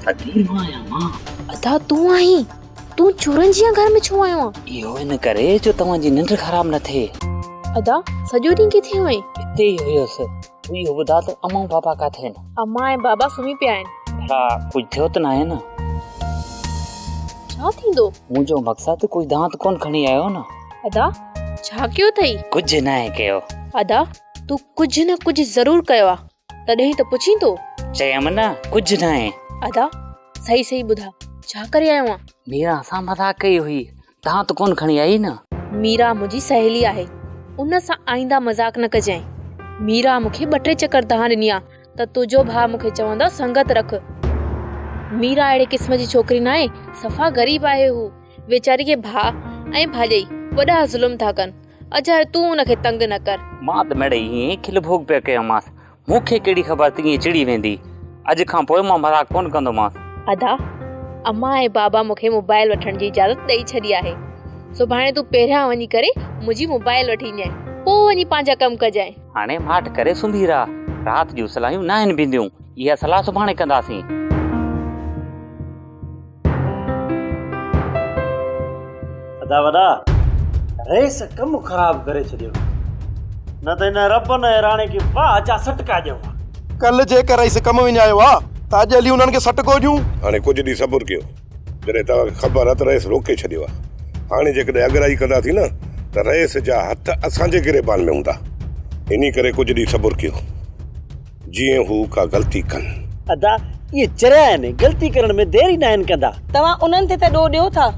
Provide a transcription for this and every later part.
फकीर मां आहियां मां। अदा तूं आई? तूं चोरनि जी घर में छो आयो आहे? इहो इन करे जो तव्हांजी निंड ख़राब न थिए। अदा सॼो ॾींहुं किथे हुए? हिते ई हुयसि। तूं इहो ॿुधा त अम्मा पापा काथे आहिनि? अम्मा ऐं बाबा सुम्ही पिया आहिनि। छा कुझु थियो त न आहे न? छा थींदो? मुंहिंजो मक़सदु कोई दांत कोन खणी आयो न। अदा छा कयो अथई? कुझु न आहे कयो। अदा तूं कुझु न कुझु ज़रूर कयो आहे, तॾहिं त पुछी थो। चयमि न कुझु न आहे। अदा सही सही ॿुधा, छा करे आयो आहे? मीरा सां मज़ाक कई हुई, दांत कोन खणी आई न। मीरा मुंहिंजी सहेली आहे, उन सां आईंदा मज़ाक न कजांइ। मीरा मूंखे 2-3 चकर दहा ॾिनी आहे त तुंहिंजो भाउ मूंखे चवंदा संगत रख। मीरा अहिड़े क़िस्म जी छोकिरी न आहे, सफ़ा ग़रीब आहे। हू वेचारी खे भाउ ऐं भाॼाई वॾा ज़ुल्म था कनि। अजाए तूं उनखे तंग न कर। मां त मेड़े ईअं खिल भोग पिया कयोमांसि, मूंखे कहिड़ी ख़बर त ईअं चिड़ी वेंदी। अॼु खां पोइ मां मज़ाक कोन कंदोमांसि। अदा अम्मा ऐं बाबा मूंखे मोबाइल वठण जी इजाज़त ॾेई छॾी आहे। सुभाणे तूं पहिरियां वञी करे मुंहिंजी मोबाइल वठी अचजांइ, पोइ वञी पंहिंजा कमु कजांइ। हाणे माठ करे सुम्ही रहा, राति जूं सलाहियूं न आहिनि बींदियूं। इहा सलाह सुभाणे कंदासीं। अदा वॾा रेस कमु ख़राब करे छॾियो, न त हिन रब न राणे खे वाह जा सटका ॾियो। कल जेकर रईस कम विञायो आहे त अॼु हली उन्हनि खे सटको ॾियूं। हाणे कुझु ॾींहुं सबुरु कयो, जॾहिं तव्हांखे ख़बर आहे त रईस रोके छॾियो आहे। हाणे जेकॾहिं अॻिराई कंदासीं न त रईस जा हथ असांजे गिरेबान में हूंदा। इन करे कुझु ॾींहुं सबुरु कयो, जीअं हू का ग़लती कनि। अदा इहे चरिया आहिनि, ग़लती करण में देरी न आहिनि कंदा। तव्हां उन्हनि ते त ॾोह ॾियो था,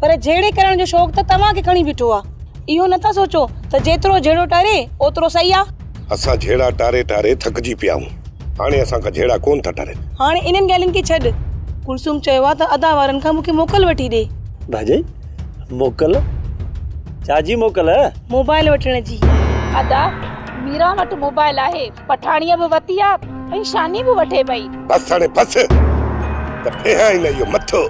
पर जहिड़े करण जो शौक़ु त तव्हांखे खणी बीठो आहे। इहो नथा सोचो त जेतिरो जहिड़ो टारे ओतिरो सही आहे। असां जहिड़ा टारे टारे थकिजी पिया आहियूं, हाणे असां खां जहिड़ा कोन था टारनि। हाणे इन्हनि ॻाल्हियुनि खे छॾ। कुलसुम चयो आहे त अदा वारनि खां मूंखे मोकल वठी ॾे। भाॼई मोकल? छाजी मोकल? मोबाइल वठण जी। अदा मीरा वटि मोबाइल आहे, पठाणीअ बि वरिती आहे ऐं शानी बि वठे पई। बस हाणे बस त फेहा ई न इहो मथो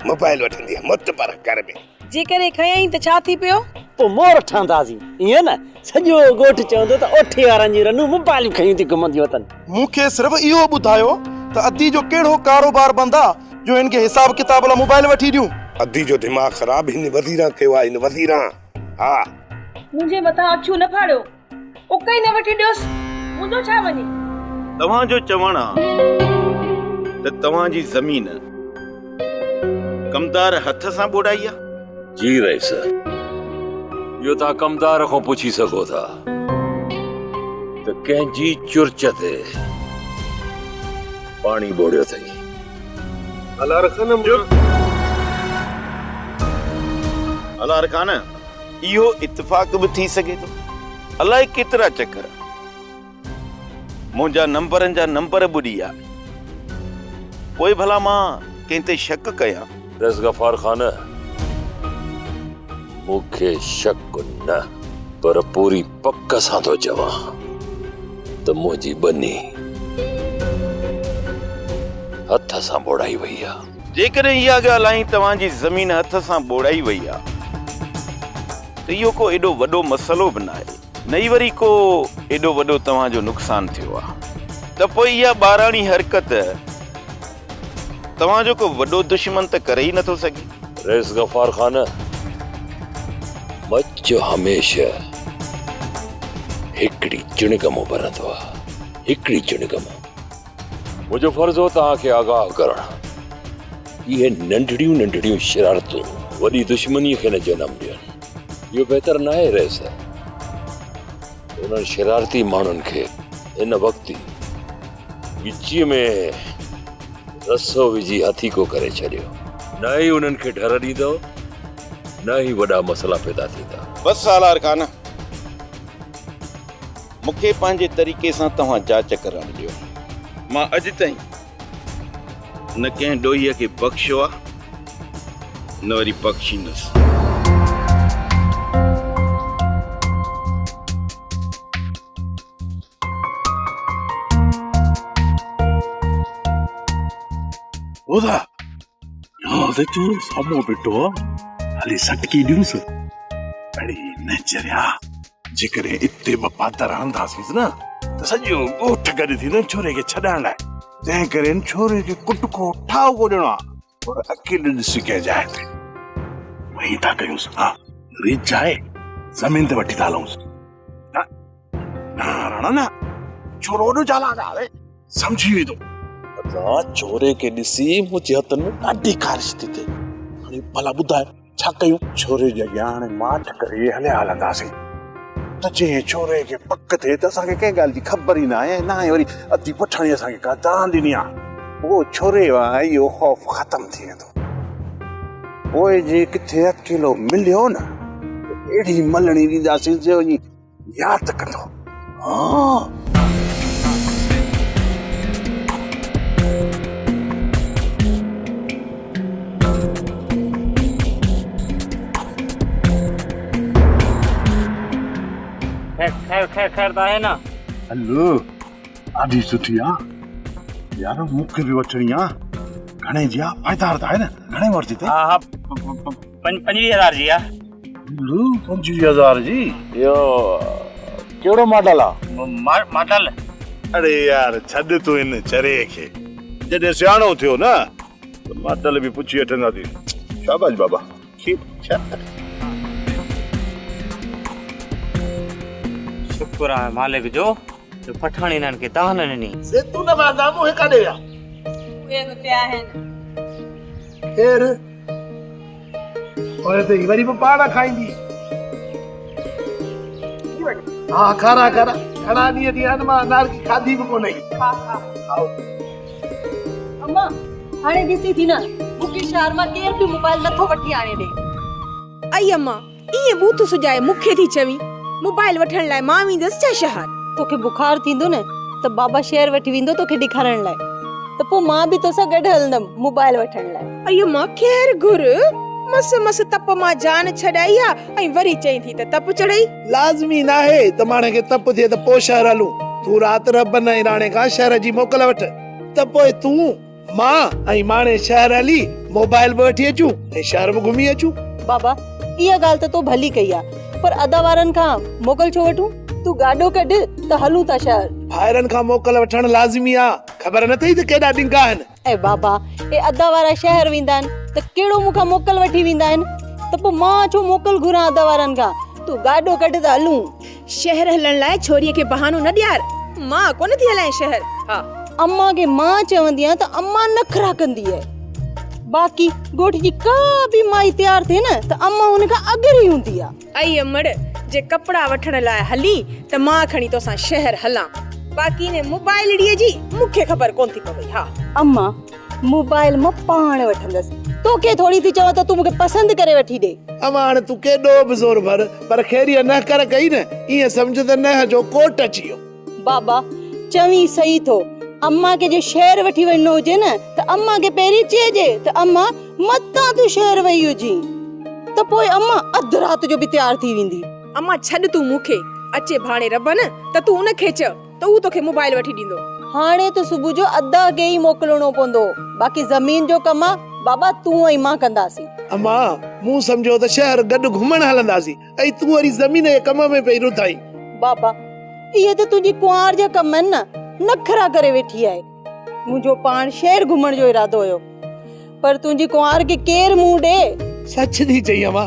मोबाइल वठंदी आहे मुत पर घर में। जेकर खयई त छा थी पियो? पोइ मोर ठहंदासीं। ईअं न सॼो ॻोठ चवंदो त ओठे वारनि जी रनूं मोबाइलियूं खयूं थी घुमंदियूं अथनि। मूंखे सिर्फ़ु इहो ॿुधायो त अदी जो कहिड़ो कारोबार बंदि आहे जो हिन खे हिसाब किताब लाइ मोबाइल वठी ॾियूं। अदी जो दिमाग़ ख़राब हिन वज़ीरा कयो आहे। हिन वज़ीरा हा मुंहिंजे मथां अछू न फाड़ियो, उकई न वठी ॾियोसि, मुंहिंजो छा वञे। तव्हांजो चवण आहे त तव्हांजी ज़मीन कमदार हथ सां ॿोड़ाई आहे? जी रईस, इहो तव्हां कमदार खां पुछी सघो था त कंहिंजी चुर्च ते पाणी ॿोड़ियो अथई। अलार खान, इहो इत्तेफ़ाक बि थी सघे थो। अलाए केतिरा चकर मुंहिंजा नंबरनि जा नंबर ॿुड़ी विया, पोइ भला मां कंहिं ते शक कयां? रस गफ़ार खान, मूंखे शक न पर पूरी पक सां थो चवां त मुंहिंजी बनी हथ सां ॿोड़ाई वई आहे। जेकॾहिं इहा ॻाल्हि तव्हांजी ज़मीन हथ सां ॿोड़ाई वई आहे त इहो को एॾो वॾो मसइलो बि न आहे। नई वरी को एॾो वॾो तव्हांजो नुक़सान थियो आहे त पोइ इहा ॿाराणी हरकत तव्हांजो को वॾो दुश्मन त करे ई नथो सघे। रईस गफ़ार खान, मच हमेशह हिकिड़ी चिणगम भरंदो आहे, हिकिड़ी चिणगम। मुंहिंजो फर्ज़ हो तव्हांखे आगाह करणु। इहे नंढड़ियूं नंढड़ियूं शरारतूं वॾी दुश्मनीअ खे न जनम ॾियनि। इहो बहितर न आहे रईस। उन्हनि शरारती माण्हुनि खे हिन वक़्तु गिचीअ में रसो विझी हथी को करे छॾियो। न ई उन्हनि खे डर ॾींदो, न ई वॾा मसइला पैदा थींदा। बस अलार खान, मूंखे पंहिंजे तरीक़े सां तव्हां जांच करणु ॾियो। मां अॼु ताईं न कंहिं ॾोहीअ खे बख़्शियो आहे, न वरी बख़्शींदुसि। ओदा याद जो सामो बेटो हली सटकी ॾियूंसि। अड़ी न चरिया, जेकॾहिं इते बपातर रहंदासीं न त सॼो ॻोठ गॾु थींदो छोरे खे छॾाइण लाइ। तंहिं करे इन छोरे खे कुटको ठाव को ॾियणो आहे और अकेले ॾिसी के जाए ते वही था कयूंसि हा रीच आहे ज़मीन ते वठी था हलूंसि न राणा न छोरो ओॾो चालाक आहे सम्झी वेंदो अदा छोरे खे ॾिसी मुंहिंजे हथनि में ॾाढी ख़ारिश थी थिए हाणे भला ॿुधाए छा कयूं छोरे जे अॻियां हाणे माठ करे हलिया हलंदासीं त जे छोरे खे पक थिए त असांखे कंहिं ॻाल्हि जी ख़बर ई न आहे वरी अधी पुठाणी असांखे का तान ॾिनी आहे पोइ छोरे वां इहो ख़ौफ़ ख़तमु थी वेंदो पोइ जे किथे अकेलो मिलियो न अहिड़ी मलणी ॾींदासीं जो वञी यादि कंदो हा खैर तो है ना हलो ॾाढी सुठी आहे यार मूंखे बि वठणी आहे घणे जी आहे पाइदार त आहे न घणे वरिती अथई हाँ 25,000 जी आहे 25,000 जी इहो कहिड़ो मॉडल आहे मॉडल अरे यार छॾ तूं इन चरे खे जॾहिं सियाणो थियो न त मॉडल बि पुछी वठंदासीं शाबाश बाबा शुक्र आहे मालिक जो पठाणी इन्हनि खे तव्हां न ॾिनी ज़ैतून बादाम उहे काॾे विया उहे हुते आहिनि केर ओए ते वरी बि पाण खाईंदी हा खारा खारा घणा ॾींहं थी आहिनि मां अनार की खाधी बि कोन्हे अम्मा हाणे ॾिसी थी न मूंखे शहर मां केर बि मोबाइल नथो वठी आणे ॾे आई अम्मा ईअं बूथ सुजाए मूंखे थी चवी मोबाइल वठण लाइ मां वेंदसि छा शहर तोखे बुखार थींदो न त बाबा शहर वठी वेंदो तोखे ॾेखारण लाइ त पोइ मां बि तोसां गॾु हलंदमि मोबाइल वठण लाइ आई अम्मा केर घुर मस मस तप मां जान छॾाई आहे ऐं वरी चई थी त तप चढ़ाई लाज़मी न आहे त माणे खे तप थिए त पोइ शहर हलूं तूं राति रबन ऐं राणे खां शहर जी मोकल वठ त पोइ तूं मां ऐं माणे शहर हली मोबाइल बि वठी अचूं ऐं शहर बि घुमी अचूं बाबा इहा ॻाल्हि त तो भली कई आहे पर अदा वारनि खां मोकल छो वठूं तूं गाॾो कढ त हलूं था शहर ॿाहिरनि खां मोकल वठण लाज़मी आहे ख़बर न अथई त केॾा ॾिंगा आहिनि ऐं बाबा ए अदा वारा शहर वेंदा आहिनि त कहिड़ो मूंखां मोकल वठी वेंदा आहिनि त पोइ मां छो मोकल घुरां अदा वारनि खां तूं गाॾो कढ त हलूं शहर हलण लाइ छोरीअ खे बहानो न ॾियार मां कोन थी हलाए शहर हा अम्मा खे मां चवंदी आहियां त अम्मा नखरा कंदी आहे बाक़ी गोठ जी का बि माई तयार थिए न त अम्मा हुन खां अॻरी हूंदी आहे आई अमड़ जे कपड़ा वठण लाइ हली त मां खणी तोसां शहर हलां बाक़ी ने मोबाइल ॾीअ जी मूंखे ख़बर कोन थी पवई हा अम्मा मोबाइल मां पाण वठंदसि तोखे थोड़ी थी चवां त तूं मूंखे पसंदि करे वठी ॾे अमा हाणे तूं केॾो बि ज़ोर भर पर खेरीअ न कर कई न ईअं सम्झ त न जो कोट अची वियो बाबा चवी सही थो अम्मा के जे शहर वठी वञणो हुजे न त अम्मा खे पहिरीं चइजे त अम्मा मतां तूं शहर वई हुजी त पोइ अम्मा अधु राति जो बि तयार थी वेंदी अम्मा छॾ तूं मूंखे अचे भाणे रब न त तूं उनखे चओ त हू तोखे मोबाइल वठी ॾींदो हाणे त सुबुह जो अदा खे ई मोकिलणो पवंदो बाक़ी ज़मीन जो कम आहे बाबा तूं ऐं मां कंदासीं अम्मा मूं सम्झो त शहर गॾु घुमण हलंदासीं ऐं तूं वरी ज़मीन जे कम में पई रुधाई बाबा इहे त तुंहिंजी कुंवार जा कम आहिनि न नखरा करे वेठी आहे मुंहिंजो पाण शहर घुमण जो इरादो हुयो पर तुंहिंजी कुंवार खे केर मुंहुं ॾे सच थी चई अम्मा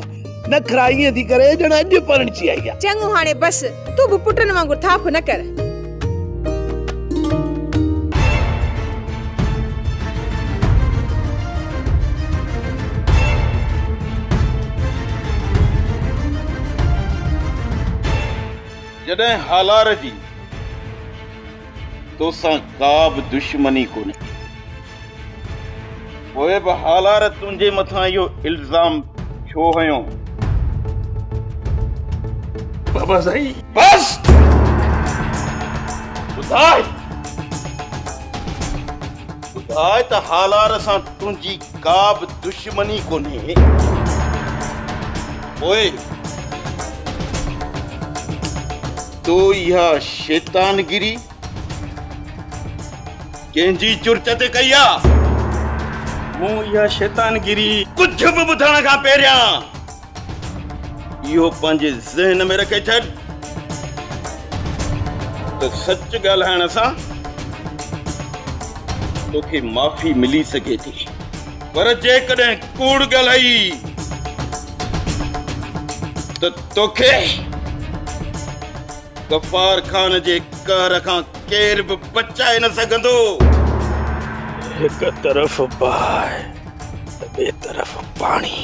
नखरा ईअं थी करे ॼण अॼु परणची आई आहे चङो हाणे बस तूं बि पुटनि वांगुरु थाप न कर जॾहिं हालार जी तोसां का बि दुश्मनी कोन्हे पोइ बि हालार तुंहिंजे मथां इहो इल्ज़ाम छो हयो बाबा साईं बस ॿुधाए त हालार सां तुंहिंजी का बि दुश्मनी कोन्हे पोइ तो इहा शैतानगिरी कंहिंजी चुर्च ते कई आहे मूं इहा शैतानगिरी कुझु बि ॿुधण खां पहिरियां इहो पंहिंजे ज़हन में रखे छॾ त सच ॻाल्हाइण सां तोखे माफ़ी मिली सके थी, पर जेकॾहिं कूड़ ॻाल्हाई त तोखे गफ़ार खान जे कहर खां केर बि बचाए न सघंदो। हिक तरफ़ बाहि त ॿिए तरफ़ पाणी।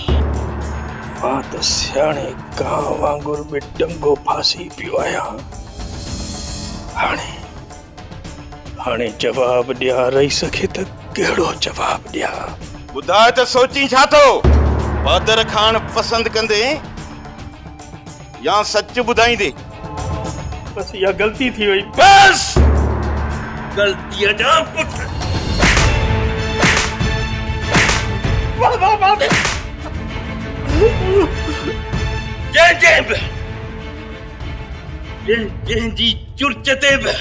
मां त सियाणे गांव वांगुर बि डंगो फासी पियो आहियां। हाणे जवाब ॾिया रही सघे त कहिड़ो जवाब ॾियां? ॿुधाए त सोची छा थो? पादर खान पसंदि कंदे या सच ॿुधाईंदे? बस इहा ग़लती थी वई। बस ग़लतीअ जा पुट। जंहिंजी चुर्च ते बि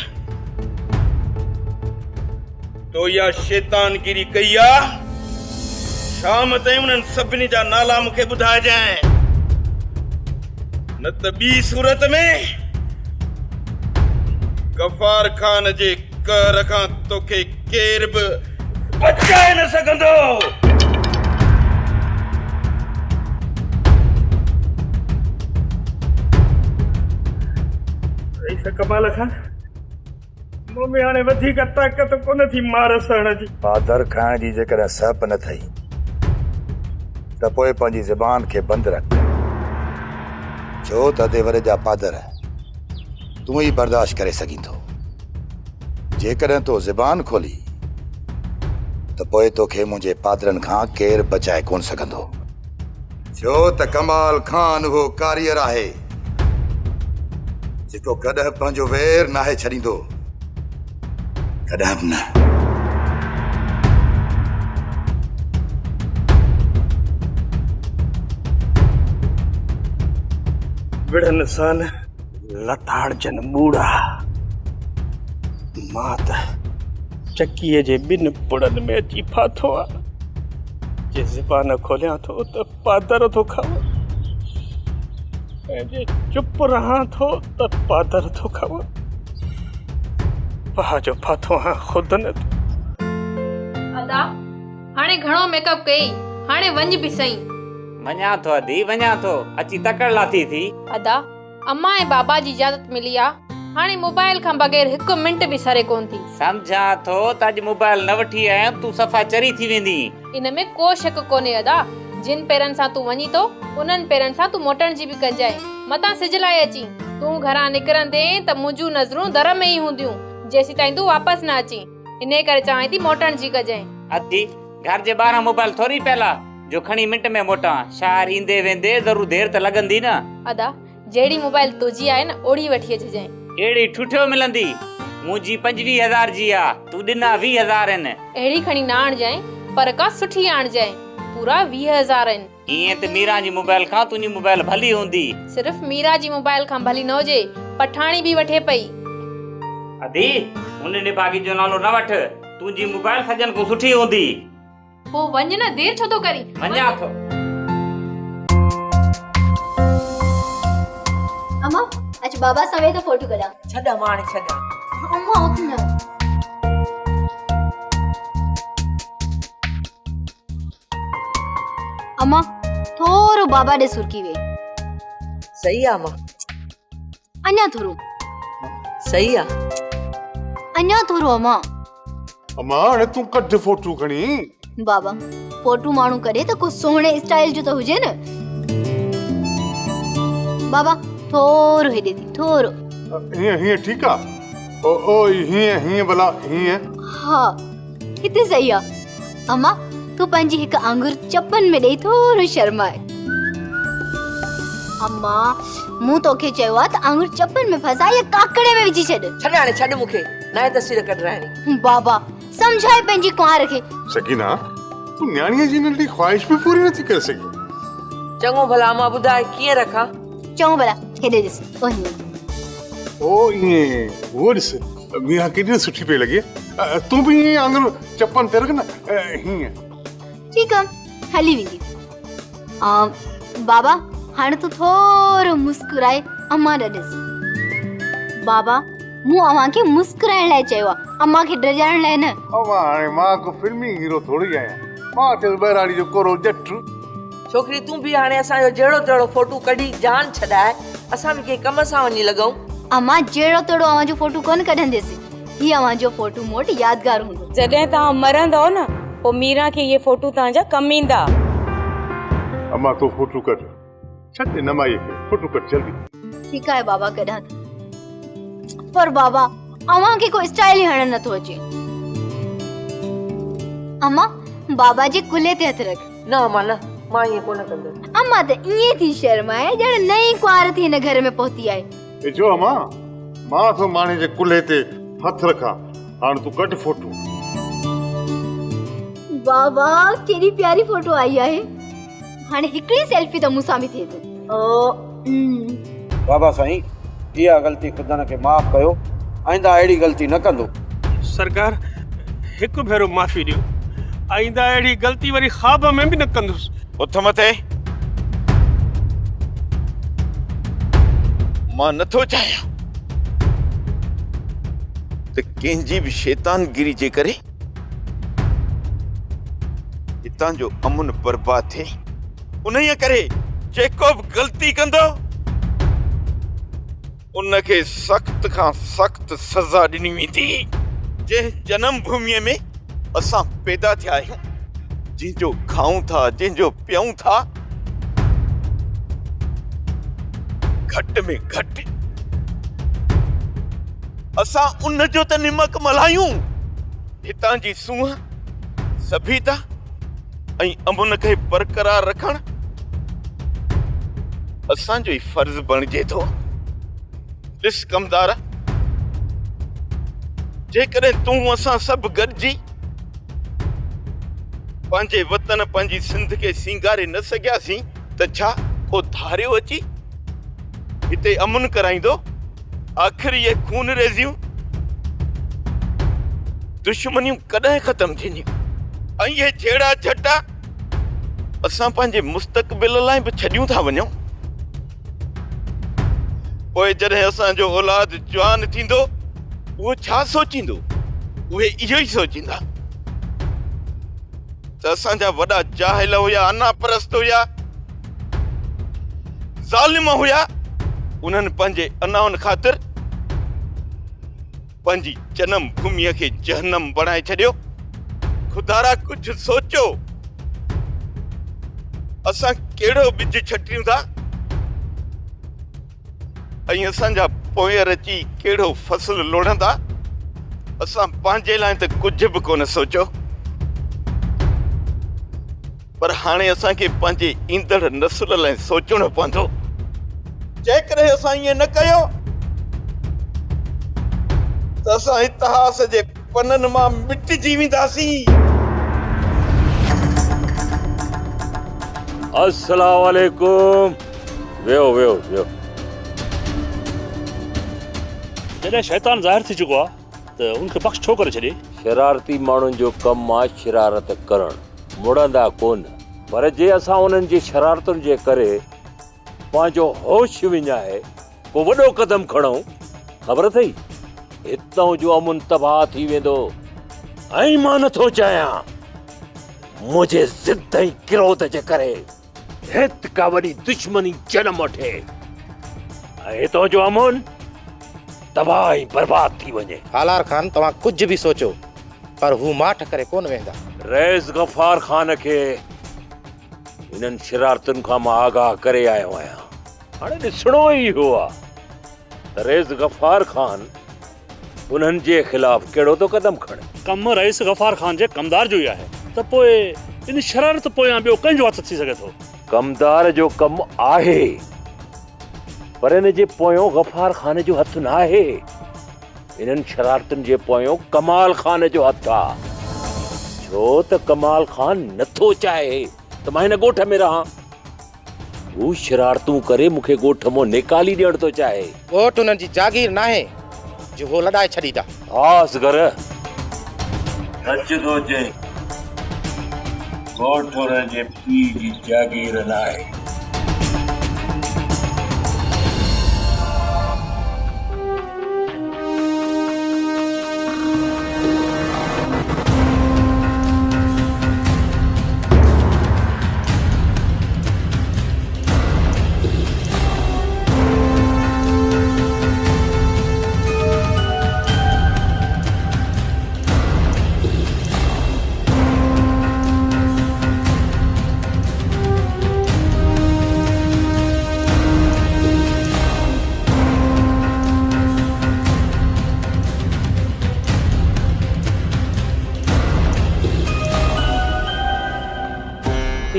तो या शैतानगिरी कई आ, शाम ताईं उन्हनि सभिनी जा नाला मूंखे ॿुधाइजांइ, न त ॿी सूरत में गफ़ार खान जे कहर खां तोखे केर बि बचाए न सघंदो। कमाल खान मूं हाणे वधीक ताक़त कोन थी मार सहण जी। पादर खाइण जी जेकॾहिं सप न थई त पोइ पंहिंजी ज़बान खे बंदि रख, छो त अधे वरे जा पादर तूं ई बर्दाश्त करे सघींदो। जेकॾहिं तो ज़बान खोली त पोइ तोखे मुंहिंजे पादरनि खां केरु बचाए कोन सघंदो, छो त कमाल खान उहो कारीगर आहे जेको कॾहिं पंहिंजो वेर नाहे छॾींदो, कॾहिं बि न। विढ़न सन लताड़जन बूढ़ा। मां त चकीअ जे ॿिनि पुड़नि में अची फाथो आहे। जे ज़बान खोलियां थो त पादर थो खावां, ऐं जे चुप रहां थो त पादर थो खावां। पहा जो फाथो हां खुद न। अदा हाणे घणो मेकअप कई, हाणे वञ बि सही। वञा थो अदी, वञा थो, अची तकड़ लाथी थी। अदा अम्मा ऐं बाबा जी इजाज़त मिली आ, हाणे मोबाइल खां बगैर हिकु मिंट बि सरे कोन थी। समझा थो त अॼु मोबाइल न वठी आया तूं सफ़ा चरी थी वेंदी। इन में को शक कोन्हे अदा, जिन पेरनि सां तूं वञी थो उन्हनि पेरनि सां तूं मोटण जी बि कजाए। मतां सिज लाइ अची तूं घरां निकिरंदे त मुंहिंजूं नज़रूं दर में ई हूंदियूं जेसी ताईं तूं वापसि न अची। इन करे चाहिं थी मोटण जी कजाए। अदी घर जे ॿाहिरां मोबाइल थोरी पहला जो खणी मिंट में मोटां। शहर ईंदे वेंदे ज़रूर देर त लॻंदी न। अदा जहिड़ी मोबाइल तुंहिंजी आहे न ओड़ी वठी अचिजांइ। अहिड़ी ठुठियो मिलंदी, मुंहिंजी 25,000 जी आ, तूं ॾिना 20,000 आहिनि। अहिड़ी खणी न आणजांइ, पर का सुठी आणजांइ, पूरा 20,000 आहिनि। ईअं त मीरा जी मोबाइल खां तुंहिंजी मोबाइल भली हूंदी। सिर्फ़ मीरा जी मोबाइल खां भली न हुजे, पठाणी बि वठे पई। अदी हुन निभागी जो नालो न वठ, तुंहिंजी मोबाइल सजन को सुठी हूंदी। पोइ वञ न, देर छो थो करी? वञा थो। अम्मा अच बाबा सां वेही त फोटो कढां। छॾा माणे छॾा। अम्मा उठ न। अम्मा थोरो बाबा ॾे सुरकी वे। सही आ मां। अञा थोरो। सही आ। अञा थोरो अम्मा। अम्मा हाणे तूं कढ फोटू खणी। बाबा फोटू माण्हू कढे त कुछ सोहणे स्टाइल जो त हुजे न। बाबा थोरो हेॾे थी, थोरो। हीअं ठीकु आ? ओ हीअं भला हीअं? हा हिते सही आ। अम्मा तूं पंहिंजी हिकु आंगुर चपन में ॾेई थोरो शर्माए। अम्मा मूं तोखे चयो आहे त आंगुर चपन में फसाए या काकड़े में विझी छॾ। छॾ हाणे छॾ मूंखे, नए तस्वीर कढराइणी। बाबा समझाए पंहिंजी कुंवार खे। सकीना तूं न्याणीअ जी नंढी ख्वाहिश बि पूरी नथी करे सघी। चङो भला अम्मा ॿुधाए कीअं रखां? चङो भला हेॾे ॾिस। ओ ईअं वो ॾिस मीरा केॾी सुठी पई लॻे। तूं बि ईअं आंगुर चपन ते रख न, हीअं। ठीकु आहे हली वेंदी। बाबा हाणे तूं थोरो मुस्कुराए अम्मा ॾे ॾिस। बाबा मूं अव्हां खे मुस्कुराइण लाइ चयो आहे, अम्मा खे डराइण लाइ न। अव्हां हाणे मां को फिल्मी हीरो थोड़ी आहियां, मां त बहिराड़ी जो कोरो जट। छोकिरी तूं बि हाणे असांजो जहिड़ो तहिड़ो फोटो कढी जान छॾाए, असां बि कंहिं कम सां वञी लॻूं। अम्मा जहिड़ो तहिड़ो अव्हां जो फोटो कोन कढंदेसी, ही अव्हां जो फोटो मूं वटि यादगार हूंदो। जॾहिं तव्हां मरंदव न पोइ मीरा खे ये फोटो तव्हांजा कम ईंदा। अम्मा तो फोटो कढ, छॾ न माईअ खे, फोटो कढ जल्दी। ठीकु आहे बाबा, कढां थी। पर बाबा अव्हां खे को स्टाइल ई हणण नथो अचे। अम्मा बाबा जे कुल्हे ते हथ रख। न अम्मा न, मां ईअं कोन कंदसि। अम्मा त ईअं थी शर्माए ॼण नई कुंवार थी हिन घर में पहुती आहे। ए जो अम्मा, मां तो माणे जे कुल्हे ते हथ रखां, हाणे तूं कढ फोटो। वाह वाह केॾी प्यारी फोटो आई आहे। हाणे हिकिड़ी सेल्फी त मूंसां बि थिए थी। बाबा साईं, इहा ग़लती खुदा खे माफ़ कयो, आइंदा अहिड़ी ग़लती न कंदो। सरकार हिकु भेरो माफ़ी ॾियो, आइंदा अहिड़ी ग़लती वरी ख़्वाब में बि न कंदुसि। उथ मथे। मां नथो चाहियां त कंहिंजी बि शैतानगिरी जे करे हितां जो अमन बर्बाद थिए। उन्हीअ करे जेको बि ग़लती कंदो उनखे सख़्त खां सख़्त सज़ा ॾिनी वेंदी। जंहिं जनम भूमिअ में असां पैदा थिया आहियूं, जंहिंजो खाऊं था, जंहिंजो पियूं था, घटि में घटि असां उन जो त निमक मल्हायूं। हितां जी सूंहं, सभीता ऐं अमन खे बरक़रार रखण असांजो ई फर्ज़ बणिजे थो। ॾिस कमदार, जेकॾहिं तूं असां सभु गॾिजी पंहिंजे वतन, पंहिंजी सिंध खे सींगारे न सघियासीं त छा को धारियो अची हिते अमन कराईंदो? आख़िर ये खून रेज़ियूं दुश्मनियूं कॾहिं ख़तम थींदियूं? ऐं ये जहिड़ा झटा असां पंहिंजे मुस्तक़बिल लाइ बि छॾियूं था वञूं। पोइ जॾहिं असांजो औलाद जवान थींदो, उहो छा सोचींदो? उहे इहो ई सोचींदा त असांजा वॾा जाहिल हुया, अनापरस्त हुया, ज़ालिम हुया। उन्हनि पंहिंजे अनाउनि ख़ातिर पंहिंजी जनम भूमिअ खे जहन्नम बणाए छॾियो। खुदारा कुझु सोचो, असां कहिड़ो ॿिज छटियूं था ऐं असांजा पोयर अची कहिड़ो फसल लोढ़ंदा। असां पंहिंजे लाइ त कुझु बि कोन सोचो, पर हाणे असांखे पंहिंजे ईंदड़ नसुल लाइ सोचणो पवंदो। जेकॾहिं असां ईअं न कयो त असां इतिहास जे पननि मां मिटिजी वेंदासीं। अस्सलाम वालेकुम। वेहो वेहो वेहो। जॾहिं शैतान ज़ाहिर थी चुको आहे त उनखे बख़्श छो करे छॾे? शरारती माण्हुनि जो कमु आहे शरारत करणु, मुड़ंदा कोन। पर जे असां उन्हनि जी शरारतुनि जे करे पंहिंजो होश विञाए को वॾो कदम खणूं, ख़बर अथई हितां जो अमुन तबाह थी वेंदो। ऐं मां नथो चाहियां मुंहिंजे ज़िद ऐं क्रोध जे करे हित का वॾी दुश्मनी जनम वठे ऐं हितां जो अमुन तबाह ऐं बर्बाद थी वञे। हालार खान, तव्हां कुझु बि सोचो पर हू माठ करे कोन वेंदा। रईस गफ़ार खान खे इन्हनि शरारतुनि खां मां आगाह करे आयो आहियां। हाणे ॾिसणो ई हो आहे त रईस गफ़ार खान उन्हनि जे ख़िलाफ़ कहिड़ो थो कदम खणे। कमु रईस गफ़ार खान जे कमदार जो ई आहे, त पोइ इन शरारत पोयां ॿियो कंहिंजो हथ थी सघे थो? कमदार जो कमु आहे, पर इन जे पोयों गफ़ार खान जो हथ न आहे। इन्हनि शरारतुनि जे पोयों कमाल खान जो हथ आहे। छो त कमाल खान नथो चाहे त मां हिन ॻोठ में रहां। हू शरारतूं करे मूंखे ॻोठ मां निकाली ॾियण थो चाहे। ॻोठ उन्हनि जी जागीर नाहे जो हो लॾाए छॾींदा। हा असगर, सच थो चए, ॻोठ उन्हनि जे पीउ जी जागीर नाहे।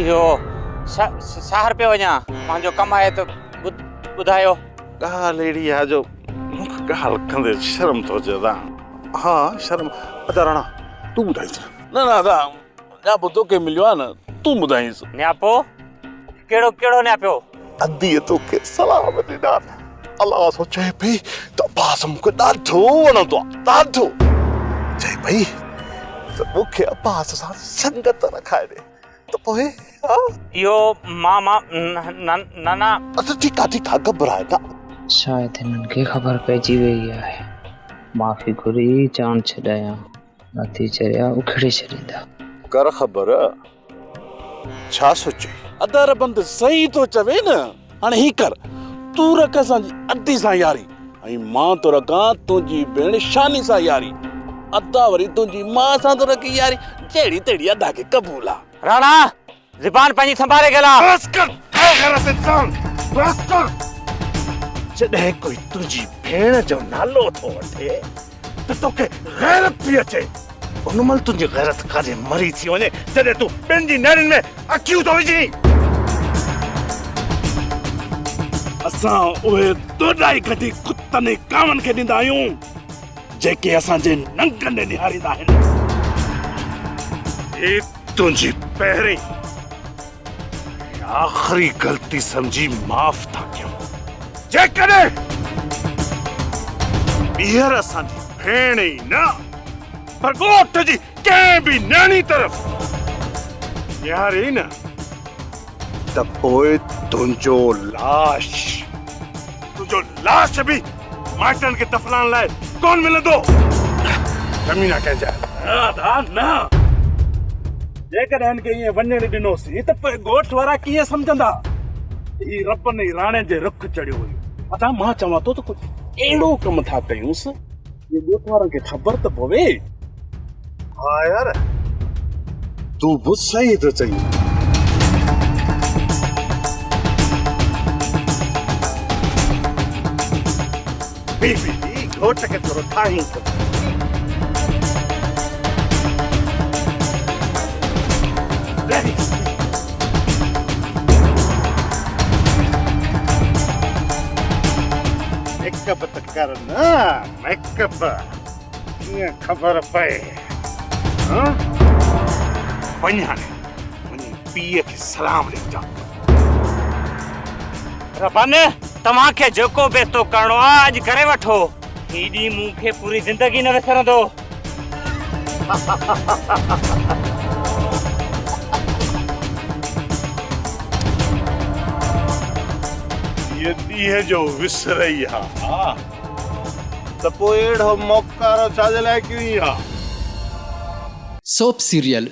इहो शहर पे वञा मुंहिंजो कमु आहे त ॿुधायो। ॻाल्हि अहिड़ी आहे जो ॻाल्हि कंदे शर्म थो अचे अदा। हा शर्म। अदा राणा तूं ॿुधाईसि। न न अदा न्यापो तोखे मिलियो आहे न, तूं ॿुधाईसि। न्यापो कहिड़ो कहिड़ो न्यापियो? अदीअ तोखे सलाम ॾिना। अलाह सो चए पई त अब्बास मूंखे ॾाढो वणंदो आहे, ॾाढो। चए पई त मूंखे अब्बास सां संगत रखाए ॾे त पोइ इहो मामा नाना। अच्छा ठीकु आहे ठीकु आहे, घबराए न। शायद हिननि खे ख़बर पइजी वई आहे। माफ़ी घुरी जान छॾाया, नथी चरिया उखड़े छॾींदा। कर ख़बर छा सोचे? अदर बंद सही तो चवे न। हाणे ही कर, तू रख असांजी अदी सां यारी ऐं मां तो रखां तुंहिंजी भेण शानी सां यारी। अदा वरी तुंहिंजी मां सां तो रखी यारी। जहिड़ी तेड़ी अदा खे क़बूल आहे। राणा ज़बान पंहिंजी संभाले ॻाल्हा। बस कर गैरत इंसान, बस कर। जॾहिं कोई तुंहिंजी भेण जो नालो थो वठे त तोखे गैरत थी अचे। उन महिल तुंहिंजी गैरत काॾे मरी थी वञे जॾहिं तूं ॿियनि जी नेड़ियुनि में अखियूं थो विझी। असां उहे दोडाई कढी कुतनि कावनि खे ॾींदा आहियूं जेके असांजे नंगनि निहारींदा आहिनि। हे तुंहिंजी पहिरीं आख़िरी ग़लती सम्झी माफ़ था कयूं। जेकॾहिं ॿीहर असांजी भेण ई न पर ॻोठ जी कंहिं बि न्याणी तरफ़ निहारे न त पोइ तुंहिंजो लाश बि माइटनि खे दफ़नाइण लाइ कोन मिलंदो। कमीना कंहिंजा न। जेकॾहिं हिन खे ईअं वञण ॾिनोसीं त पोइ ॻोठ वारा कीअं सम्झंदा? ही रब ने राणे जे रुख चढ़ियो हुयो। अदा मां चवां थो त कुझु अहिड़ो कमु था कयूंसि ये ॻोठ वारनि खे ख़बर त पवे। हा यार तूं बि सही थो चई। बीबी घोट खे थोरो ठाही मेकअप त कर न, मेकअप कीअं ख़बर पए। वञ हाणे वञी पीउ खे सलाम ॾिजां। रबाने तव्हांखे जेको बेस्तो करणो आहे अॼु करे वठो। हीॾी मूंखे पूरी ज़िंदगी न विसरंदो। ये ॾींहं जो विसरई हा त पोइ अहिड़ो मौक़ो छाजे लाइ कयूं हा। Soap serial